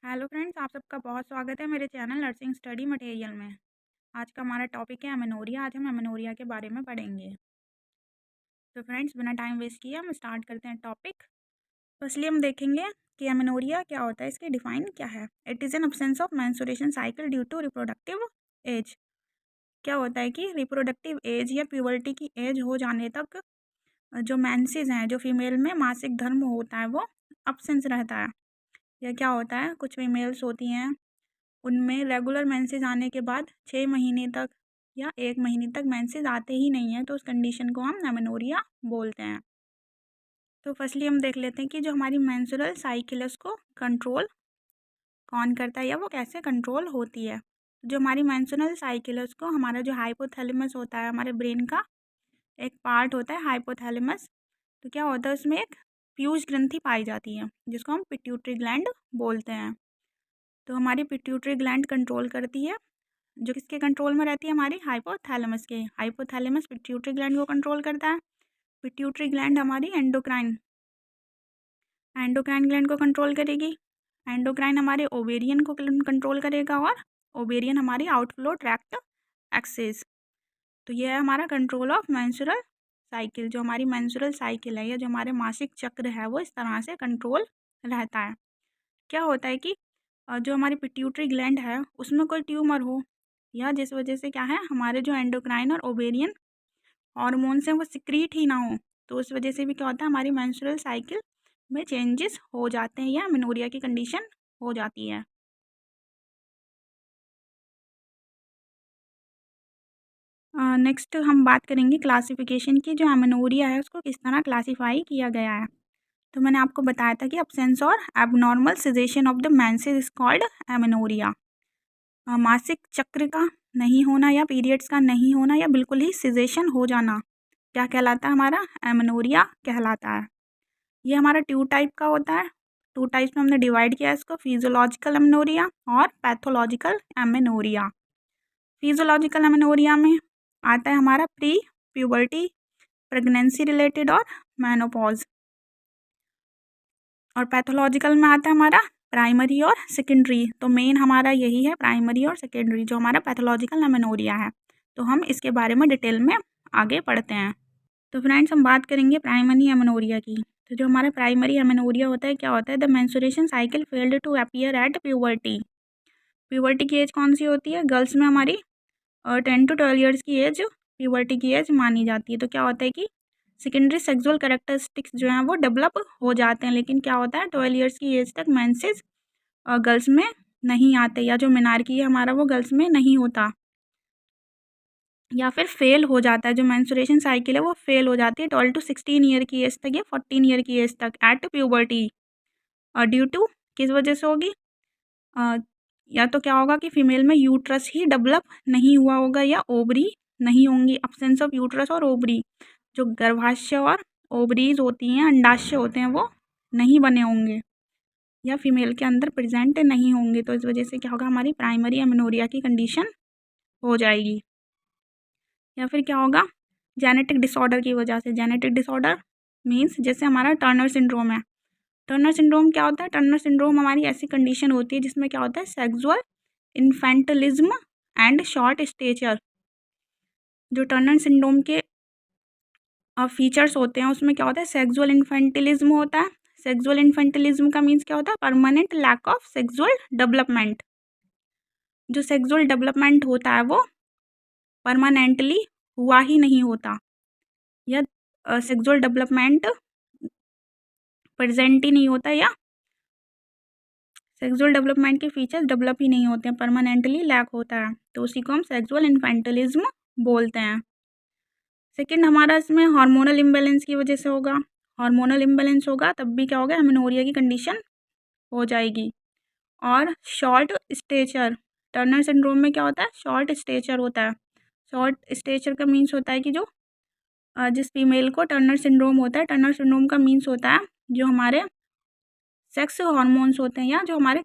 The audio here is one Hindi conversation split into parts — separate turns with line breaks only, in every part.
हेलो फ्रेंड्स, आप सबका बहुत स्वागत है मेरे चैनल नर्सिंग स्टडी मटेरियल में। आज का हमारा टॉपिक है एमेनोरिया। आज हम एमेनोरिया के बारे में पढ़ेंगे। तो फ्रेंड्स, बिना टाइम वेस्ट किए हम स्टार्ट करते हैं टॉपिक। फर्स्टली हम देखेंगे कि एमेनोरिया क्या होता है, इसकी डिफाइन क्या है। It is an absence of menstruation cycle due to reproductive age. क्या होता है कि रिप्रोडक्टिव एज या प्यूबर्टी की एज हो जाने तक जो मेंसेस हैं, जो फीमेल में मासिक धर्म होता है, वो अब्सेंस रहता है। या क्या होता है, कुछ फीमेल्स होती हैं उनमें रेगुलर मेंसेस आने के बाद 6 महीने तक या 1 महीने तक मेंसेस आते ही नहीं हैं, तो उस कंडीशन को हम एमेनोरिया बोलते हैं। तो फर्स्टली हम देख लेते हैं कि जो हमारी मेंस्ट्रुअल साइकिल है उसको कंट्रोल कौन करता है या वो कैसे कंट्रोल होती है। जो हमारी मेंस्ट्रुअल साइकिल है उसको हमारा जो हाइपोथैलेमस होता है, हमारे ब्रेन का एक पार्ट होता है हाइपोथैलेमस। तो क्या होता है, उसमें एक पीयूष ग्रंथि पाई जाती है जिसको हम पिट्यूटरी ग्लैंड बोलते हैं। तो हमारी पिट्यूटरी ग्लैंड कंट्रोल करती है, जो किसके कंट्रोल में रहती है, हमारी हाइपोथैलेमस के। हाइपोथैलेमस पिट्यूटरी ग्लैंड को कंट्रोल करता है। पिट्यूटरी ग्लैंड हमारी एंडोक्राइन एंडोक्राइन ग्लैंड को कंट्रोल करेगी। एंडोक्राइन हमारे ओवेरियन को कंट्रोल करेगा और ओवेरियन हमारी आउटफ्लो ट्रैक्ट एक्सेस। तो यह है हमारा कंट्रोल ऑफ मेंस्ट्रुअल साइकिल। जो हमारी मेंस्ट्रुअल साइकिल है या जो हमारे मासिक चक्र है वो इस तरह से कंट्रोल रहता है। क्या होता है कि जो हमारी पिट्यूटरी ग्लैंड है उसमें कोई ट्यूमर हो या जिस वजह से क्या है, हमारे जो एंडोक्राइन और ओवेरियन हार्मोन्स हैं वो सिक्रीट ही ना हो, तो उस वजह से भी क्या होता है, हमारी मेंस्ट्रुअल साइकिल में चेंजेस हो जाते हैं या एमेनोरिया की कंडीशन हो जाती है। नेक्स्ट हम बात करेंगे क्लासिफिकेशन की। जो एमेनोरिया है उसको किस तरह क्लासीफाई किया गया है। तो मैंने आपको बताया था कि अब्सेंस और abnormal cessation of the menses is called amenorrhoea. मासिक चक्र का नहीं होना या पीरियड्स का नहीं होना या बिल्कुल ही सिजेशन हो जाना क्या कहलाता है, हमारा एमेनोरिया कहलाता है। ये हमारा 2 टाइप का होता है। 2 टाइप्स में हमने डिवाइड किया है इसको, फिजियोलॉजिकल एमेनोरिया और पैथोलॉजिकल एमेनोरिया। फिजियोलॉजिकल एमेनोरिया में आता है हमारा प्री प्यूबर्टी, प्रेगनेंसी रिलेटेड और मेनोपॉज। और पैथोलॉजिकल में आता है हमारा प्राइमरी और सेकेंडरी। तो मेन हमारा यही है, प्राइमरी और सेकेंडरी जो हमारा पैथोलॉजिकल एमेनोरिया है। तो हम इसके बारे में डिटेल में आगे पढ़ते हैं। तो फ्रेंड्स, हम बात करेंगे प्राइमरी एमेनोरिया की। तो जो हमारा प्राइमरी एमेनोरिया होता है, क्या होता है, the menstruation cycle failed to appear at puberty. Puberty की एज कौन सी होती है, गर्ल्स में हमारी 10 to 12 ईयर्स की एज प्यूबर्टी की एज मानी जाती है। तो क्या होता है कि सेकेंडरी सेक्सुअल कैरेक्टरिस्टिक्स जो हैं वो डेवलप हो जाते हैं, लेकिन क्या होता है 12 ईयर्स की एज तक मेंसेस गर्ल्स में नहीं आते, या जो मेनार्की है हमारा वो गर्ल्स में नहीं होता या फिर फेल हो जाता है। जो मेंस्ट्रुएशन साइकिल है वो फेल हो जाती है 12 to 16 ईयर की एज तक या 14 ईयर की एज तक एट प्यूबर्टी। और ड्यू टू किस वजह से होगी, अ, या तो क्या होगा कि फीमेल में यूट्रस ही डेवलप नहीं हुआ होगा या ओवरी नहीं होंगी, अब्सेंस ऑफ यूट्रस और ओवरी। जो गर्भाशय और ओवरीज होती हैं, अंडाशय होते हैं, वो नहीं बने होंगे या फीमेल के अंदर प्रेजेंट नहीं होंगे। तो इस वजह से क्या होगा, हमारी प्राइमरी एमेनोरिया की कंडीशन हो जाएगी। या फिर क्या होगा, जेनेटिक डिसऑर्डर की वजह से। जेनेटिक डिसऑर्डर मीन्स जैसे हमारा टर्नर सिंड्रोम है। टर्नर सिंड्रोम क्या होता है, टर्नर सिंड्रोम हमारी ऐसी कंडीशन होती है जिसमें क्या होता है, सेक्सुअल इन्फेंटलिज्म एंड शॉर्ट स्टेचर। जो टर्नर सिंड्रोम के फीचर्स होते हैं उसमें क्या होता है, सेक्सुअल इन्फेंटिलिज्म होता है। सेक्सुअल इन्फेंटिलिज्म का मीन्स क्या होता है, permanent lack of sexual development. जो सेक्सुअल डेवलपमेंट होता है वो परमानेंटली हुआ ही नहीं होता, या सेक्सुअल डेवलपमेंट प्रेजेंट ही नहीं होता, या सेक्सुअल डेवलपमेंट के फीचर्स डेवलप ही नहीं होते हैं, परमानेंटली लैक होता है। तो उसी को हम सेक्सुअल इन्फेंटिलिज्म बोलते हैं। सेकंड हमारा इसमें हार्मोनल इम्बैलेंस की वजह से होगा। हार्मोनल इम्बैलेंस होगा तब भी क्या होगा, एमेनोरिया की कंडीशन हो जाएगी। और शॉर्ट स्टेचर, टर्नर सिंड्रोम में क्या होता है, शॉर्ट स्टेचर होता है। शॉर्ट स्टेचर का मीन्स होता है कि जो जिस फीमेल को टर्नर सिंड्रोम होता है, टर्नर सिंड्रोम का मीन्स होता है जो हमारे सेक्स हार्मोन्स होते हैं या जो हमारे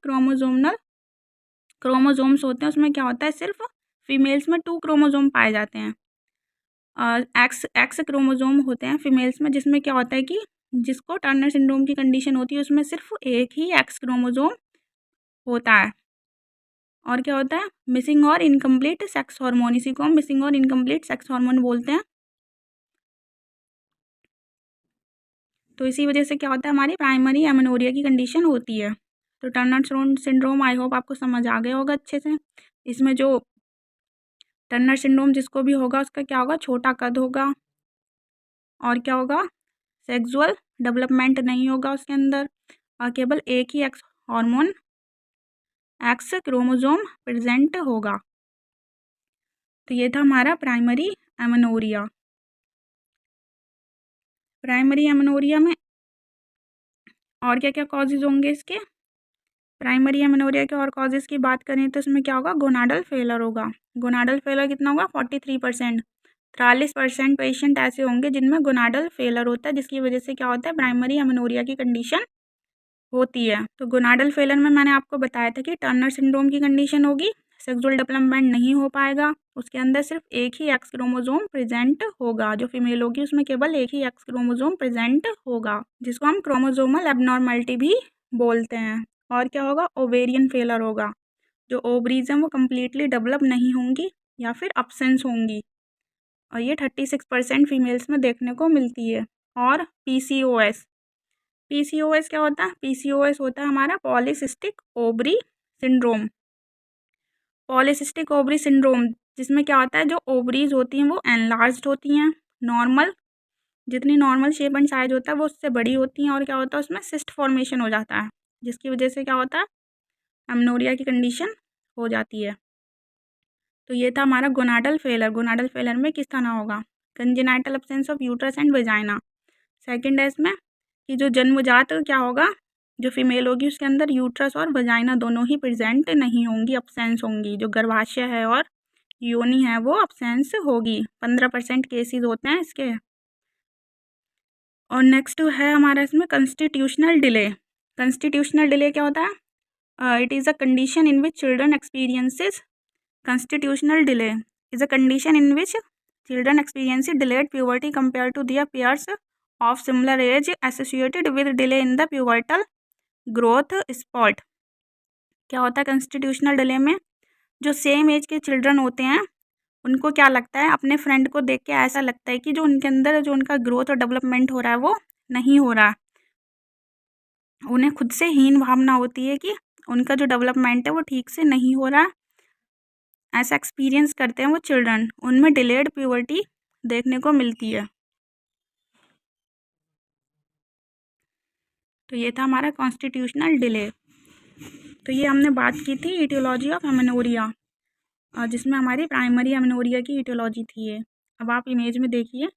क्रोमोजोम्स होते हैं उसमें क्या होता है, सिर्फ फीमेल्स में 2 क्रोमोजोम पाए जाते हैं। एक्स क्रोमोजोम होते हैं फीमेल्स में, जिसमें क्या होता है कि जिसको टर्नर सिंड्रोम की कंडीशन होती है उसमें सिर्फ एक ही एक्स क्रोमोजोम होता है। और क्या होता है, मिसिंग और इनकम्प्लीट सेक्स हार्मोन, इसी को हम मिसिंग और इनकम्प्लीट सेक्स हार्मोन बोलते हैं। तो इसी वजह से क्या होता है, हमारी प्राइमरी एमेनोरिया की कंडीशन होती है। तो टर्नर सिंड्रोम आई होप आपको समझ आ गया होगा अच्छे से। इसमें जो टर्नर सिंड्रोम जिसको भी होगा उसका क्या होगा, छोटा कद होगा, और क्या होगा, सेक्सुअल डेवलपमेंट नहीं होगा उसके अंदर, और केवल एक ही X hormone X chromosome present होगा। तो ये था हमारा प्राइमरी एमेनोरिया। प्राइमरी एमेनोरिया में और क्या क्या कॉजेज होंगे इसके, प्राइमरी एमेनोरिया के और कॉजेज की बात करें तो इसमें क्या होगा, गोनाडल फेलर होगा। गोनाडल फेलर कितना होगा, 43%। 43% पेशेंट ऐसे होंगे जिनमें गोनाडल फेलर होता है, जिसकी वजह से क्या होता है, प्राइमरी एमेनोरिया की कंडीशन होती है। तो गोनाडल फेलर में मैंने आपको बताया था कि टर्नर सिंड्रोम की कंडीशन होगी, सेक्सुअल डेवलपमेंट नहीं हो पाएगा, उसके अंदर सिर्फ एक ही एक्स क्रोमोसोम प्रेजेंट होगा, जो फीमेल होगी उसमें केवल एक ही एक्स क्रोमोसोम प्रेजेंट होगा, जिसको हम क्रोमोसोमल एबनॉर्मलिटी भी बोलते हैं। और क्या होगा, ओवेरियन फेलर होगा, जो ओवरीज हैं वो कम्प्लीटली डेवलप नहीं होंगी या फिर अब्सेंस होंगी, और ये 36% फीमेल्स में देखने को मिलती है। और पीसीओएस, पीसीओएस क्या होता है, पीसीओएस होता है हमारा polycystic ovary syndrome. Polycystic ovary syndrome जिसमें क्या होता है, जो ओवरीज होती हैं वो एनलार्ज्ड होती हैं, नॉर्मल, जितनी नॉर्मल शेप एंड साइज होता है वो उससे बड़ी होती हैं, और क्या होता है उसमें सिस्ट फॉर्मेशन हो जाता है, जिसकी वजह से क्या होता है, एमेनोरिया की कंडीशन हो जाती है। तो ये था हमारा गोनाडल फेलर। गोनाडल फेलर में किस तरह होगा, congenital absence of uterus and vagina. Second है इसमें कि जो जन्मजात क्या होगा, जो फीमेल होगी उसके अंदर यूट्रस और वजाइना दोनों ही प्रेजेंट नहीं होंगी, अब्सेंस होंगी, जो गर्भाशय है और योनि है वो अब्सेंस होगी। 15% केसेस होते हैं इसके। और नेक्स्ट है हमारा इसमें कंस्टिट्यूशनल डिले। कंस्टिट्यूशनल डिले क्या होता है, it is a condition in which children experiences constitutional delay is a condition in which children experience delayed puberty compared to their peers of similar age associated with delay in the pubertal growth spurt। क्या होता है कंस्टिट्यूशनल डिले में, जो सेम एज के चिल्ड्रन होते हैं उनको क्या लगता है, अपने फ्रेंड को देख के ऐसा लगता है कि जो उनके अंदर जो उनका ग्रोथ और डेवलपमेंट हो रहा है वो नहीं हो रहा, उन्हें खुद से हीन भावना होती है कि उनका जो डेवलपमेंट है वो ठीक से नहीं हो रहा, ऐसा एक्सपीरियंस करते हैं वो चिल्ड्रन, उनमें डिलेड प्यूबर्टी देखने को मिलती है। तो ये था हमारा कॉन्स्टिट्यूशनल डिले। तो ये हमने बात की थी ईटियोलॉजी ऑफ एमेनोरिया, जिसमें हमारी प्राइमरी एमेनोरिया की ईटियोलॉजी थी ये। अब आप इमेज में देखिए,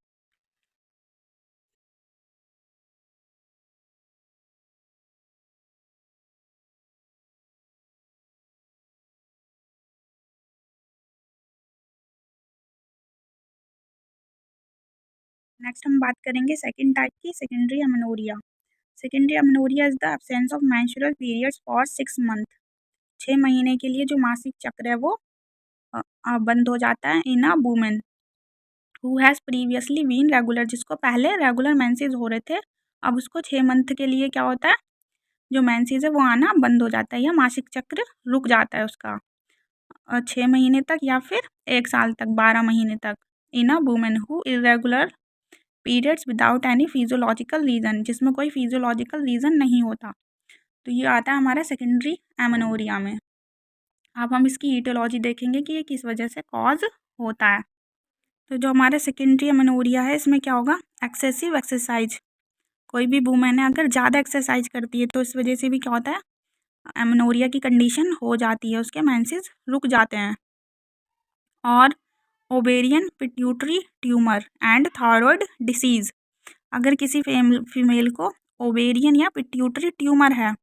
नेक्स्ट हम बात करेंगे सेकंड टाइप की, secondary amenorrhea. Secondary amenorrhea is the absence of menstrual periods for 6 month. 6 महीने के लिए जो मासिक चक्र है वो बंद हो जाता है in a women who has previously been regular, जिसको पहले रेगुलर मेंसेस हो रहे थे, अब उसको 6 मंथ के लिए क्या होता है, जो मेंसेस है वो आना बंद हो जाता है, या मासिक चक्र रुक जाता है उसका 6 महीने तक या फिर 1 साल तक, 12 महीने तक, in a women who irregular periods without any physiological reason, जिसमें कोई फिजियोलॉजिकल रीज़न नहीं होता। तो ये आता है हमारा सेकेंडरी एमेनोरिया में। अब हम इसकी ईटियोलॉजी देखेंगे कि ये किस वजह से कॉज होता है। तो जो हमारा सेकेंडरी एमेनोरिया है इसमें क्या होगा, एक्सेसिव एक्सरसाइज। कोई भी वुमेन है अगर ज़्यादा एक्सरसाइज करती है तो इस वजह से भी क्या होता है, एमेनोरिया की कंडीशन हो जाती है, उसके मेंसेस रुक जाते हैं। और ovarian pituitary tumour and thyroid disease, अगर किसी फीमेल को ओवेरियन या पिट्यूटरी ट्यूमर है,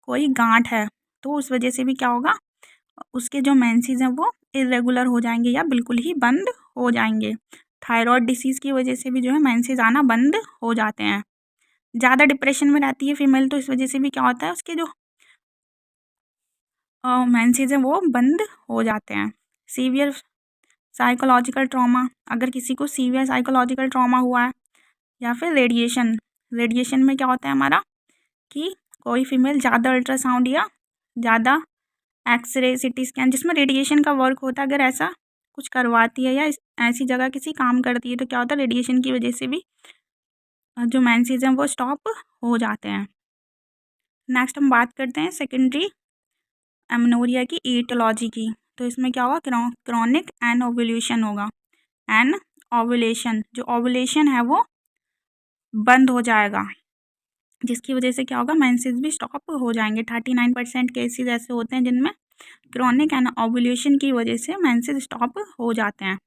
कोई गांठ है, तो उस वजह से भी क्या होगा, उसके जो मेंसेस हैं वो इरेगुलर हो जाएंगे या बिल्कुल ही बंद हो जाएंगे। थायराइड डिसीज़ की वजह से भी जो है मेंसेस आना बंद हो जाते हैं। ज़्यादा डिप्रेशन में रहती है फीमेल तो इस वजह से भी क्या होता है, उसके जो मेंसेस हैं वो बंद हो जाते हैं। सीवियर साइकोलॉजिकल ट्रॉमा, अगर किसी को सीवियर साइकोलॉजिकल ट्रॉमा हुआ है, या फिर रेडिएशन। रेडिएशन में क्या होता है हमारा कि कोई फीमेल ज़्यादा अल्ट्रासाउंड या ज़्यादा एक्सरे, सीटी स्कैन, जिसमें रेडिएशन का वर्क होता है, अगर ऐसा कुछ करवाती है या ऐसी जगह किसी काम करती है तो क्या होता है, रेडिएशन की वजह से भी जो मेंसेस हैं वो स्टॉप हो जाते हैं। नेक्स्ट हम बात करते हैं सेकेंडरी एमेनोरिया की ईटियोलॉजी की। तो इसमें क्या होगा, क्रॉनिक एन ओव्यूलेशन होगा। एन ओव्यूलेशन, जो ओव्यूलेशन है वो बंद हो जाएगा, जिसकी वजह से क्या होगा, मेंसेस भी स्टॉप हो जाएंगे। 39% केसेस ऐसे होते हैं जिनमें क्रॉनिक एन ओव्यूलेशन की वजह से मेंसेस स्टॉप हो जाते हैं।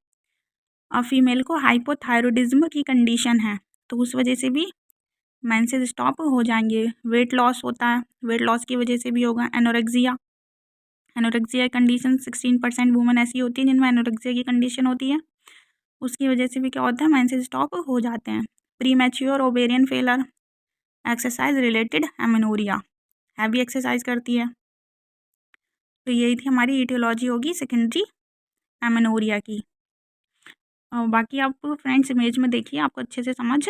और फीमेल को हाइपोथायरॉयडिज्म की कंडीशन है तो उस वजह से भी मेंसेस स्टॉप हो जाएंगे। वेट लॉस होता है, वेट लॉस की वजह से भी होगा। एनोरेक्सिया, एनोरेक्सिया कंडीशन 16% वुमेन ऐसी होती है जिनमें एनोरेक्सिया की कंडीशन होती है, उसकी वजह से भी क्या होता है, मेंसेस स्टॉप हो जाते हैं। Premature ovarian failure, exercise related amenorrhea, heavy exercise करती है। तो यही थी हमारी ईटियोलॉजी होगी सेकेंडरी एमेनोरिया की। और बाकी आप फ्रेंड्स इमेज में देखिए, आपको अच्छे से समझ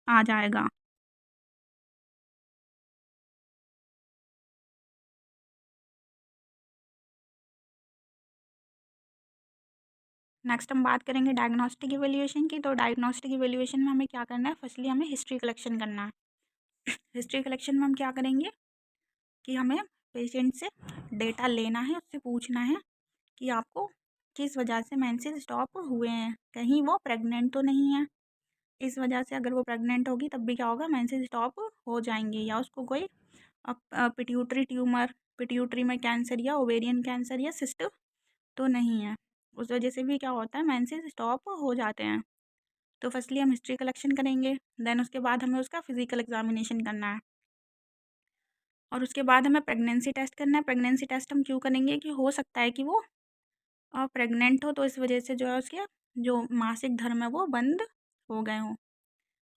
आ जाएगा। नेक्स्ट हम बात करेंगे डायग्नोस्टिक इवैल्यूएशन की। तो डायग्नोस्टिक इवैल्यूएशन में हमें क्या करना है, फर्स्टली हमें हिस्ट्री कलेक्शन करना है। हिस्ट्री कलेक्शन में हम क्या करेंगे कि हमें पेशेंट से डेटा लेना है, उससे पूछना है कि आपको किस वजह से मेंसेस स्टॉप हुए हैं, कहीं वो प्रेग्नेंट तो नहीं है। इस वजह से अगर वो प्रेग्नेंट होगी तब भी क्या होगा, मेंसेस स्टॉप हो जाएंगे। या उसको कोई पिट्यूटरी ट्यूमर, पिट्यूटरी में कैंसर या ओवेरियन कैंसर या सिस्ट तो नहीं है, उस वजह से भी क्या होता है, मेंसेस स्टॉप हो जाते हैं। तो फर्स्टली हम हिस्ट्री कलेक्शन करेंगे, देन उसके बाद हमें उसका फिजिकल एग्जामिनेशन करना है, और उसके बाद हमें प्रेगनेंसी टेस्ट करना है। प्रेगनेंसी टेस्ट हम क्यों करेंगे कि हो सकता है कि वो प्रेग्नेंट हो, तो इस वजह से जो है उसके जो मासिक धर्म है वो बंद हो गए हों।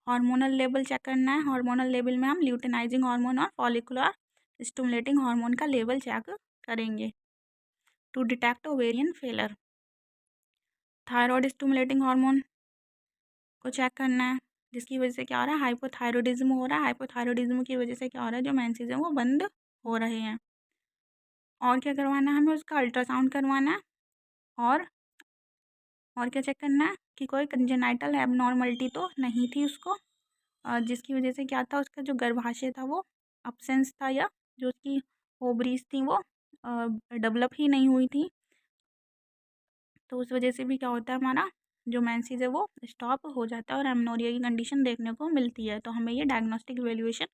हार्मोनल लेवल चेक करना है, हार्मोनल लेवल में हम ल्यूटिनाइजिंग हार्मोन और फॉलिकुलर स्टिमुलेटिंग हार्मोन का लेवल चेक करेंगे to detect ovarian failure. Thyroid stimulating hormone को चेक करना है, जिसकी वजह से क्या हो रहा है, हाइपोथायरॉयडिज्म हो रहा है। हाइपोथायरॉयडिज्म की वजह से क्या हो रहा है, जो मेंसेस हैं वो बंद हो रहे हैं। और क्या करवाना है, हमें उसका अल्ट्रासाउंड करवाना है, और क्या चेक करना है कि कोई कंजेनाइटल एबनॉर्मलिटी तो नहीं थी उसको, जिसकी वजह से क्या था, उसका जो गर्भाशय था वो अब्सेंस था, या जो उसकी ओवरीज थी वो डेवलप ही नहीं हुई थी। तो उस वजह से भी क्या होता है, हमारा जो मेंसेस है वो स्टॉप हो जाता है और एमनोरिया की कंडीशन देखने को मिलती है। तो हमें ये डायग्नोस्टिक इवैल्यूएशन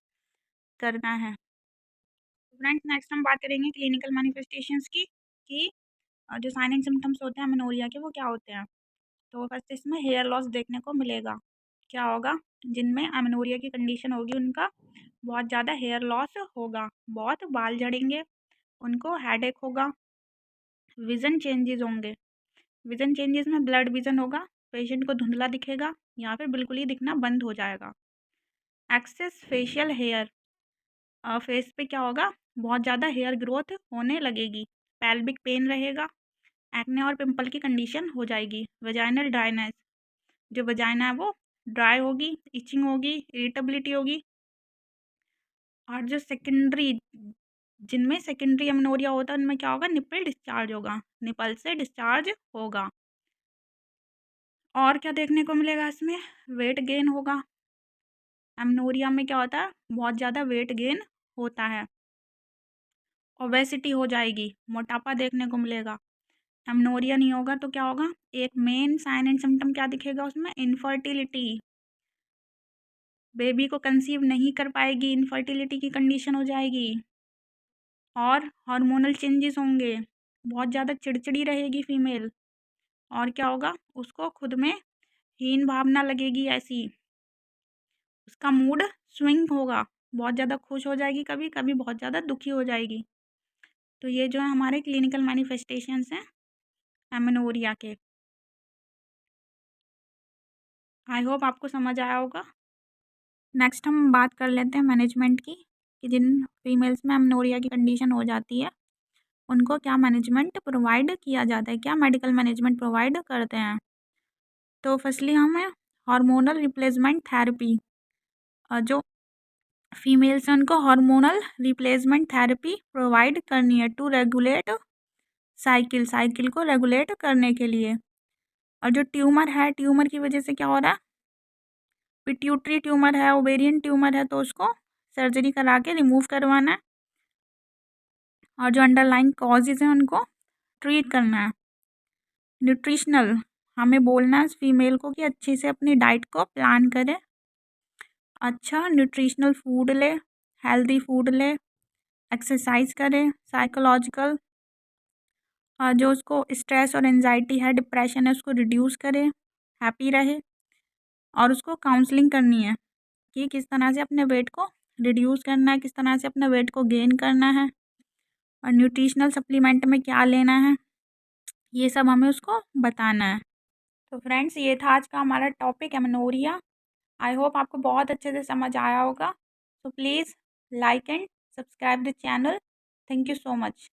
करना है। फ्रेंड्स नेक्स्ट हम बात करेंगे क्लिनिकल मैनिफेस्टेशंस की, कि जो साइन एंड सिम्टम्स होते हैं एमनोरिया के वो क्या होते हैं। तो फर्स्ट इसमें हेयर लॉस देखने को मिलेगा। क्या होगा, जिनमें एमनोरिया की कंडीशन होगी उनका बहुत ज़्यादा हेयर लॉस होगा, बहुत बाल झड़ेंगे, उनको हेडेक होगा, विज़न चेंजेस होंगे। विज़न चेंजेस में ब्लड विज़न होगा, पेशेंट को धुंधला दिखेगा या फिर बिल्कुल ही दिखना बंद हो जाएगा। एक्सेस फेशियल हेयर, फेस पे क्या होगा, बहुत ज़्यादा हेयर ग्रोथ होने लगेगी। पेल्विक पेन रहेगा, एक्ने और पिंपल की कंडीशन हो जाएगी। वजाइनल ड्राइनेस, जो वजाइना है वो ड्राई होगी, इचिंग होगी, इरिटेबिलिटी होगी। और जो सेकेंडरी, जिनमें सेकेंडरी एमनोरिया होता है उनमें क्या होगा, निपल डिस्चार्ज होगा, निपल से डिस्चार्ज होगा। और क्या देखने को मिलेगा इसमें, वेट गेन होगा। एमनोरिया में क्या होता है, बहुत ज़्यादा वेट गेन होता है, ओबेसिटी हो जाएगी, मोटापा देखने को मिलेगा। एमनोरिया नहीं होगा तो क्या होगा, एक मेन साइन एंड सिम्टम क्या दिखेगा उसमें, इनफर्टिलिटी, बेबी को कंसीव नहीं कर पाएगी, इनफर्टिलिटी की कंडीशन हो जाएगी। और हार्मोनल चेंजेस होंगे, बहुत ज़्यादा चिड़चिड़ी रहेगी फीमेल। और क्या होगा, उसको खुद में हीन भावना लगेगी ऐसी, उसका मूड स्विंग होगा, बहुत ज़्यादा खुश हो जाएगी, कभी कभी बहुत ज़्यादा दुखी हो जाएगी। तो ये जो है हमारे क्लिनिकल मैनिफेस्टेशंस हैं एमेनोरिया के। आई होप आपको समझ आया होगा। नेक्स्ट हम बात कर लेते हैं मैनेजमेंट की, कि जिन फीमेल्स में एमेनोरिया की कंडीशन हो जाती है उनको क्या मैनेजमेंट प्रोवाइड किया जाता है, क्या मेडिकल मैनेजमेंट प्रोवाइड करते हैं। तो फर्स्टली हमें हार्मोनल रिप्लेसमेंट थेरेपी, जो फीमेल्स उनको हार्मोनल रिप्लेसमेंट थेरेपी प्रोवाइड करनी है टू रेगुलेट साइकिल को रेगुलेट करने के लिए। और जो ट्यूमर है, ट्यूमर की वजह से क्या हो रहा है, पिट्यूटरी ट्यूमर है, ओवेरियन ट्यूमर है, तो उसको सर्जरी करा के रिमूव करवाना है। और जो अंडरलाइंग कॉजेज हैं उनको ट्रीट करना है। न्यूट्रिशनल, हमें बोलना है फीमेल को कि अच्छे से अपनी डाइट को प्लान करे, अच्छा न्यूट्रिशनल फूड ले, हेल्दी फूड ले, एक्सरसाइज करे, साइकोलॉजिकल जो उसको स्ट्रेस और एंजाइटी है, डिप्रेशन है, उसको रिड्यूस करे, हैप्पी रहे। और उसको काउंसलिंग करनी है कि किस तरह से अपने वेट को रिड्यूस करना है, किस तरह से अपने वेट को गेन करना है, और न्यूट्रिशनल सप्लीमेंट में क्या लेना है, ये सब हमें उसको बताना है। तो फ्रेंड्स, ये था आज का हमारा टॉपिक एमेनोरिया। आई होप आपको बहुत अच्छे से समझ आया होगा। So please like and subscribe the channel. Thank you so much.